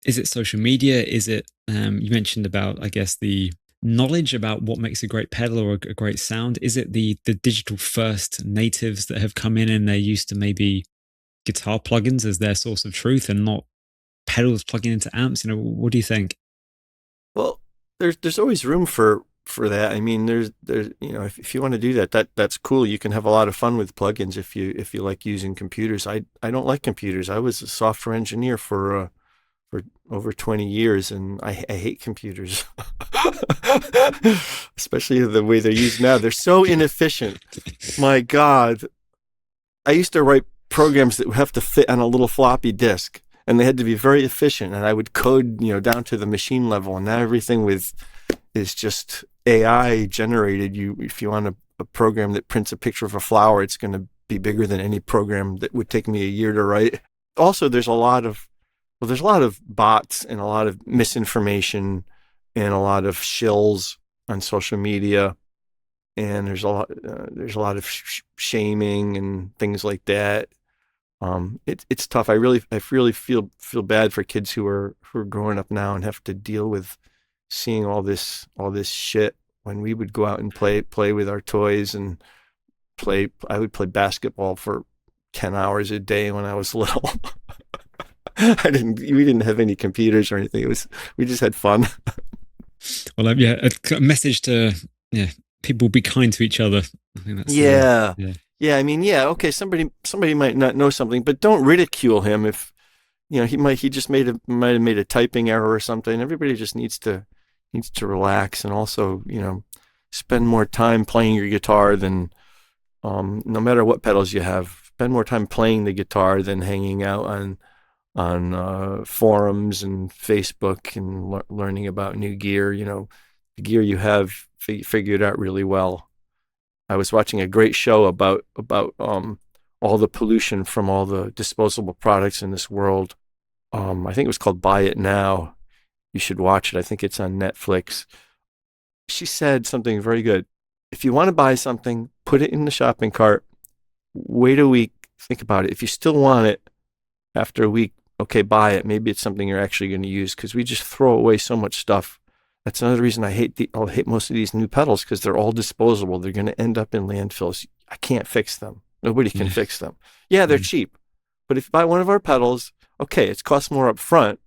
Is it social media? Is it, you mentioned about, I guess, the knowledge about what makes a great pedal or a great sound? Is it the digital first natives that have come in and they're used to maybe guitar plugins as their source of truth and not pedals plugging into amps? What do you think? Well, there's always room for that. I mean, there's if you want to do that's cool. You can have a lot of fun with plugins if you like using computers. I don't like computers. I was a software engineer for over 20 years, and I hate computers, especially the way they're used now. They're so inefficient. My God, I used to write programs that would have to fit on a little floppy disk, and they had to be very efficient. And I would code, down to the machine level. And now everything is just AI generated. If you want a program that prints a picture of a flower, it's going to be bigger than any program that would take me a year to write. Also, there's a lot of bots and a lot of misinformation and a lot of shills on social media, and there's a lot of shaming and things like that. It's tough. I really feel bad for kids who are growing up now and have to deal with seeing all this shit. When we would go out and play with our toys and I would play basketball for 10 hours a day when I was little. We didn't have any computers or anything. We just had fun. Well, a message to people: be kind to each other. I think that's yeah. I mean, okay. Somebody might not know something, but don't ridicule him if he just might have made a typing error or something. Everybody just needs to relax, and also spend more time playing your guitar than no matter what pedals you have. Spend more time playing the guitar than hanging out on forums and Facebook and learning about new gear. The gear you have figured out really well. I was watching a great show about all the pollution from all the disposable products in this world. I think it was called Buy It Now. You should watch it. I think it's on Netflix. She said something very good. If you want to buy something, put it in the shopping cart. Wait a week. Think about it. If you still want it after a week, okay, buy it. Maybe it's something you're actually going to use, because we just throw away so much stuff. That's another reason I hate most of these new pedals, because they're all disposable. They're going to end up in landfills. I can't fix them. Nobody can fix them. Yeah, they're cheap. But if you buy one of our pedals, okay, it's cost more up front.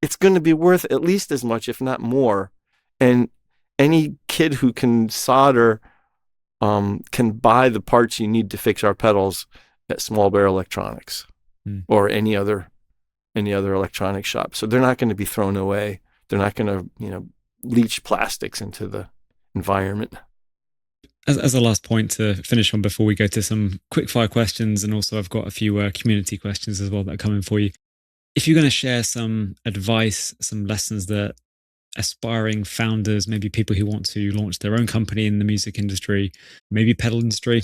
It's going to be worth at least as much, if not more. And any kid who can solder can buy the parts you need to fix our pedals at Small Bear Electronics or any other electronic shop. So they're not going to be thrown away. They're not going to, leach plastics into the environment. As a last point to finish on before we go to some quick fire questions, and also I've got a few community questions as well that are coming for you. If you're going to share some advice, some lessons that aspiring founders, maybe people who want to launch their own company in the music industry, maybe pedal industry,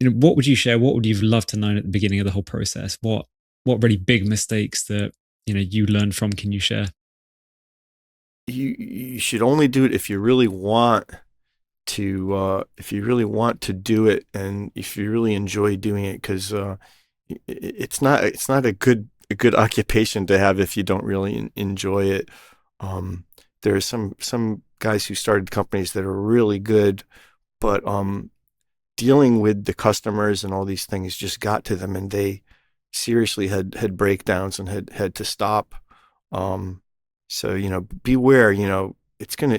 what would you share? What would you love to know at the beginning of the whole process? What really big mistakes that you learned from can you share? You should only do it if you really want to do it, and if you really enjoy doing it, because it's not a good occupation to have if you don't really enjoy it. There are some guys who started companies that are really good, but dealing with the customers and all these things just got to them, and they seriously had breakdowns and had to stop. So beware. It's gonna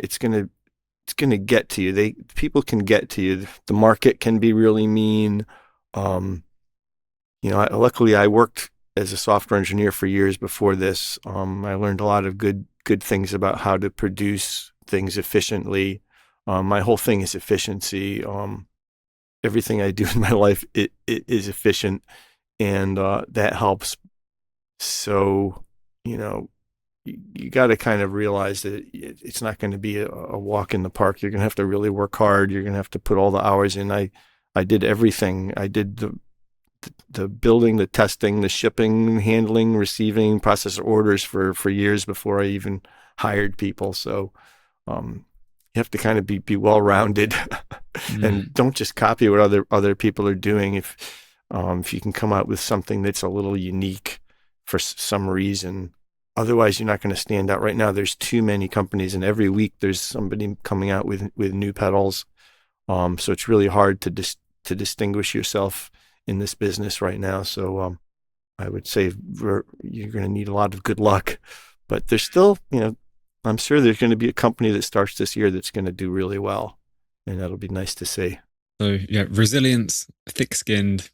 get to you. People can get to you. The market can be really mean. Luckily I worked as a software engineer for years before this. I learned a lot of good things about how to produce things efficiently. My whole thing is efficiency. Everything I do in my life, it is efficient, and that helps. So, you got to kind of realize that it's not going to be a walk in the park. You're going to have to really work hard. You're going to have to put all the hours in. I did everything. I did the building, the testing, the shipping, handling, receiving, process orders for years before I even hired people. So you have to kind of be well-rounded and don't just copy what other people are doing. If you can come out with something that's a little unique for some reason, otherwise you're not going to stand out. Right now there's too many companies, and every week there's somebody coming out with new pedals. So it's really hard to distinguish yourself in this business right now. So I would say you're going to need a lot of good luck, but there's still, I'm sure there's going to be a company that starts this year that's going to do really well, and that'll be nice to see. So yeah, resilience, thick-skinned,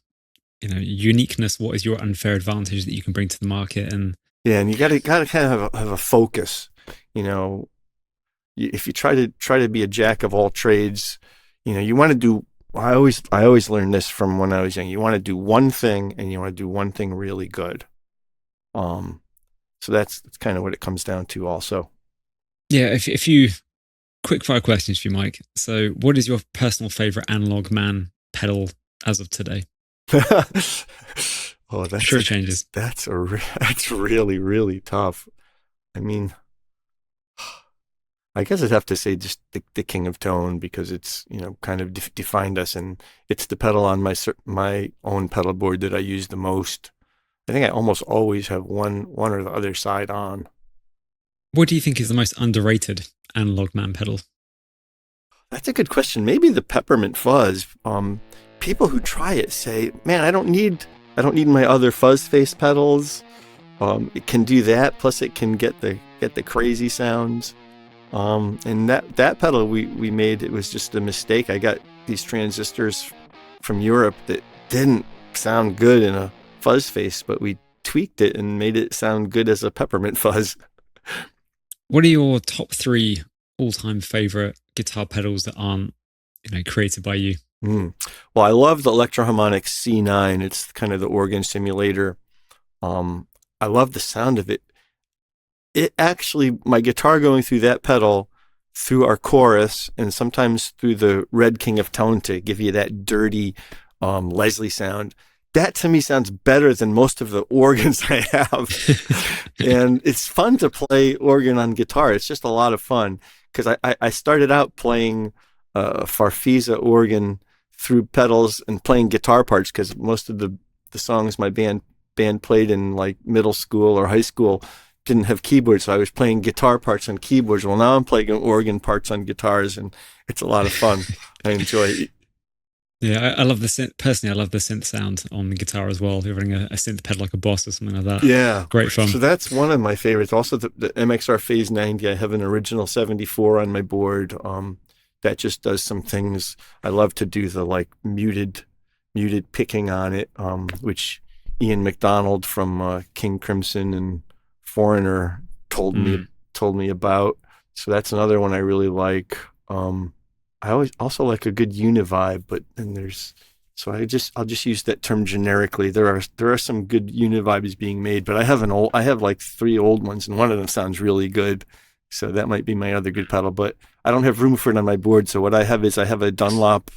uniqueness. What is your unfair advantage that you can bring to the market? And you got to kind of have a focus. If you try to be a jack of all trades, you want to do. I always learned this from when I was young. You want to do one thing, and you want to do one thing really good. So that's kind of what it comes down to also. Yeah, if you quick fire questions for you, Mike. So what is your personal favorite Analog.man pedal as of today? Oh, that's sure it changes. That's really, really tough. I mean, I guess I'd have to say just the King of Tone, because it's kind of defined us, and it's the pedal on my own pedal board that I use the most. I think I almost always have one or the other side on. What do you think is the most underrated Analog.man pedal? That's a good question. Maybe the Peppermint Fuzz. People who try it say, "Man, I don't need my other fuzz face pedals. It can do that. Plus, it can get the crazy sounds." And that pedal we made, it was just a mistake. I got these transistors from Europe that didn't sound good in a fuzz face, but we tweaked it and made it sound good as a Peppermint Fuzz. What are your top 3 all-time favorite guitar pedals that aren't, created by you? Well, I love the Electro-Harmonix C9. It's kind of the organ simulator. I love the sound of it. It actually, my guitar going through that pedal, through our chorus, and sometimes through the Red King of Tone to give you that dirty Leslie sound, that to me sounds better than most of the organs I have. And it's fun to play organ on guitar. It's just a lot of fun, because I started out playing Farfisa organ through pedals and playing guitar parts, because most of the songs my band played in like middle school or high school didn't have keyboards, so I was playing guitar parts on keyboards. Well, now I'm playing organ parts on guitars, and it's a lot of fun. I enjoy it. Yeah, I love the synth. Personally, I love the synth sound on the guitar as well. You're running a synth pedal like a boss or something like that. Yeah. Great fun. So that's one of my favorites. Also, the MXR Phase 90. I have an original 74 on my board. That just does some things. I love to do the like muted picking on it, which Ian McDonald from King Crimson and Foreigner told me about. So that's another one I really like. I always also like a good univibe, but then so I'll just use that term generically. There are some good univibes being made, but I have like 3 old ones, and one of them sounds really good. So that might be my other good pedal, but I don't have room for it on my board. So what I have is a Dunlop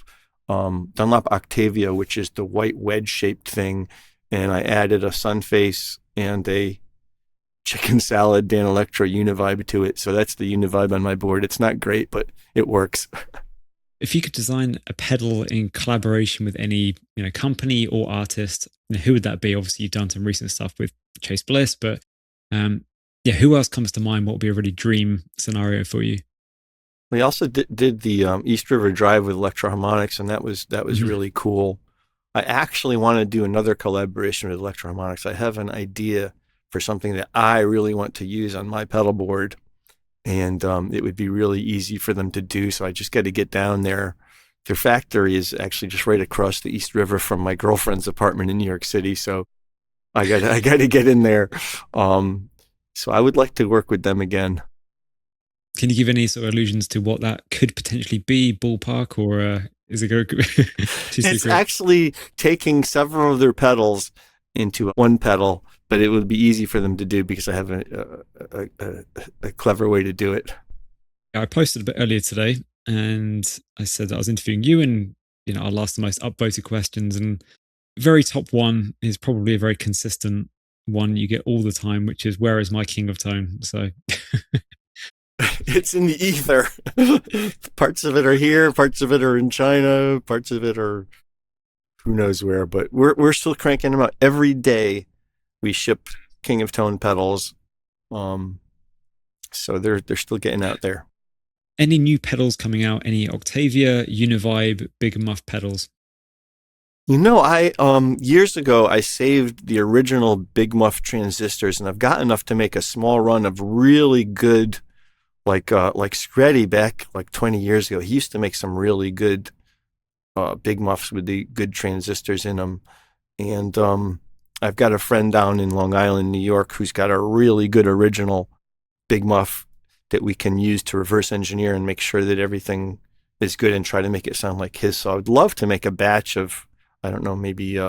Octavia, which is the white wedge shaped thing, and I added a Sunface and a chicken salad Dan Electro univibe to it. So that's the univibe on my board. It's not great, but it works. If you could design a pedal in collaboration with any company or artist, who would that be? Obviously, you've done some recent stuff with Chase Bliss, but who else comes to mind? What would be a really dream scenario for you? We also did the East River Drive with Electro-Harmonix, and that was really cool. I actually want to do another collaboration with Electro-Harmonix. I have an idea for something that I really want to use on my pedal board, and it would be really easy for them to do. So I just got to get down there. Their factory is actually just right across the East River from my girlfriend's apartment in New York City. So I got to get in there. So I would like to work with them again. Can you give any sort of allusions to what that could potentially be, ballpark, or is it too secret? It's actually taking several of their pedals into one pedal, but it would be easy for them to do because I have a clever way to do it. I posted a bit earlier today, and I said that I was interviewing you, and I'll ask the most upvoted questions, and very top one is probably a very consistent one you get all the time, which is, where is my king of tone? So it's in the ether. Parts of it are here, parts of it are in China, parts of it are who knows where, but we're still cranking them out. Every day we ship King of Tone pedals. So they're still getting out there. Any new pedals coming out? Any Octavia, Univibe, Big Muff pedals? I years ago I saved the original Big Muff transistors, and I've got enough to make a small run of really good, like Screddy back like 20 years ago. He used to make some really good Big Muffs with the good transistors in them. And I've got a friend down in Long Island, New York, who's got a really good original Big Muff that we can use to reverse engineer and make sure that everything is good and try to make it sound like his. So I would love to make a batch of, I don't know, maybe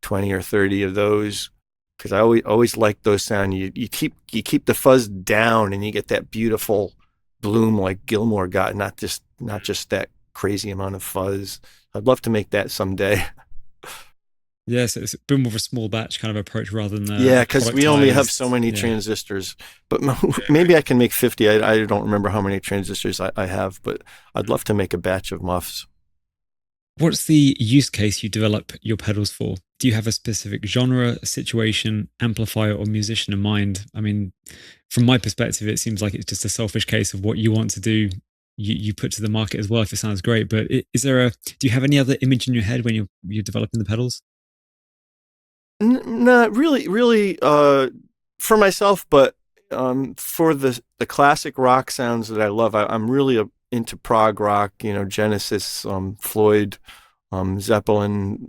20 or 30 of those, because I always like those sound. You keep the fuzz down and you get that beautiful bloom like Gilmour got, not just that crazy amount of fuzz. I'd love to make that someday. Yeah, so it's a bit more of a small batch kind of approach rather than because we only have so many transistors. But maybe I can make 50. I don't remember how many transistors I have, but I'd love to make a batch of muffs. What's the use case you develop your pedals for? Do you have a specific genre, situation, amplifier, or musician in mind? I mean, from my perspective, it seems like it's just a selfish case of what you want to do. You put to the market as well if it sounds great. But do you have any other image in your head when you're developing the pedals? Not really for myself, but for the classic rock sounds that I love. I'm really into prog rock, Genesis, Floyd, Zeppelin,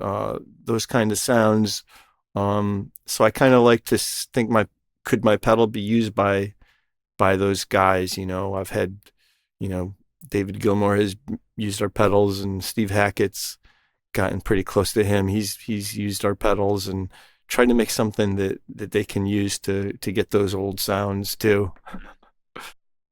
those kind of sounds. So I kind of like to think could my pedal be used by those guys? I've had, David Gilmour has used our pedals, and Steve Hackett's gotten pretty close to him. He's used our pedals and tried to make something that they can use to get those old sounds too.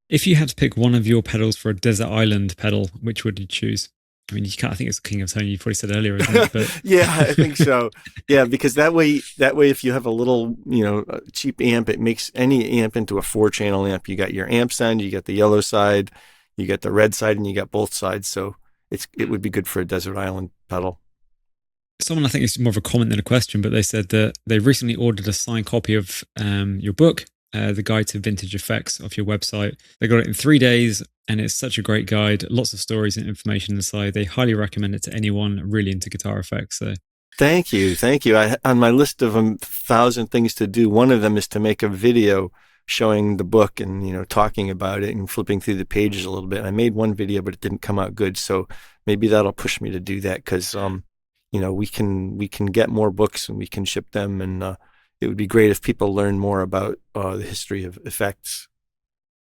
If you had to pick one of your pedals for a desert island pedal, which would you choose? I mean, I think it's King of Tone. You probably said earlier, isn't it? But yeah, I think so. Yeah, because that way, if you have a little, cheap amp, it makes any amp into a 4-channel amp. You got your amp sound, you got the yellow side, you got the red side, and you got both sides. So it would be good for a desert island pedal. Someone, I think it's more of a comment than a question, but they said that they recently ordered a signed copy of your book, the guide to vintage effects off your website. They got it in 3 days, and it's such a great guide. Lots of stories and information inside. They highly recommend it to anyone really into guitar effects. So Thank you. On my list of 1,000 things to do, one of them is to make a video showing the book and talking about it and flipping through the pages a little bit. I made one video, but it didn't come out good, so maybe that'll push me to do that because we can get more books and we can ship them, and it would be great if people learn more about the history of effects.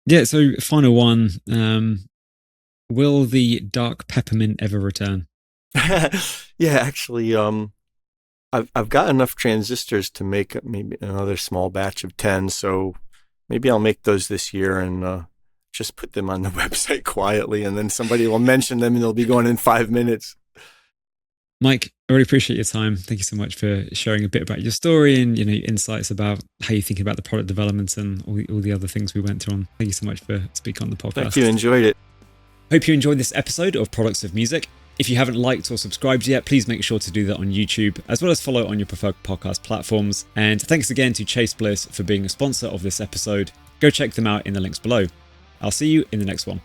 Yeah. So final one. Will the dark peppermint ever return? Yeah, actually, I've got enough transistors to make maybe another small batch of 10, so maybe I'll make those this year and just put them on the website quietly, and then somebody will mention them and they'll be going in 5 minutes. Mike, I really appreciate your time. Thank you so much for sharing a bit about your story and your insights about how you're thinking about the product development and all the other things we went through on. Thank you so much for speaking on the podcast. Thank you. Enjoyed it. Hope you enjoyed this episode of Products of Music. If you haven't liked or subscribed yet, please make sure to do that on YouTube, as well as follow on your preferred podcast platforms. And thanks again to Chase Bliss for being a sponsor of this episode. Go check them out in the links below. I'll see you in the next one.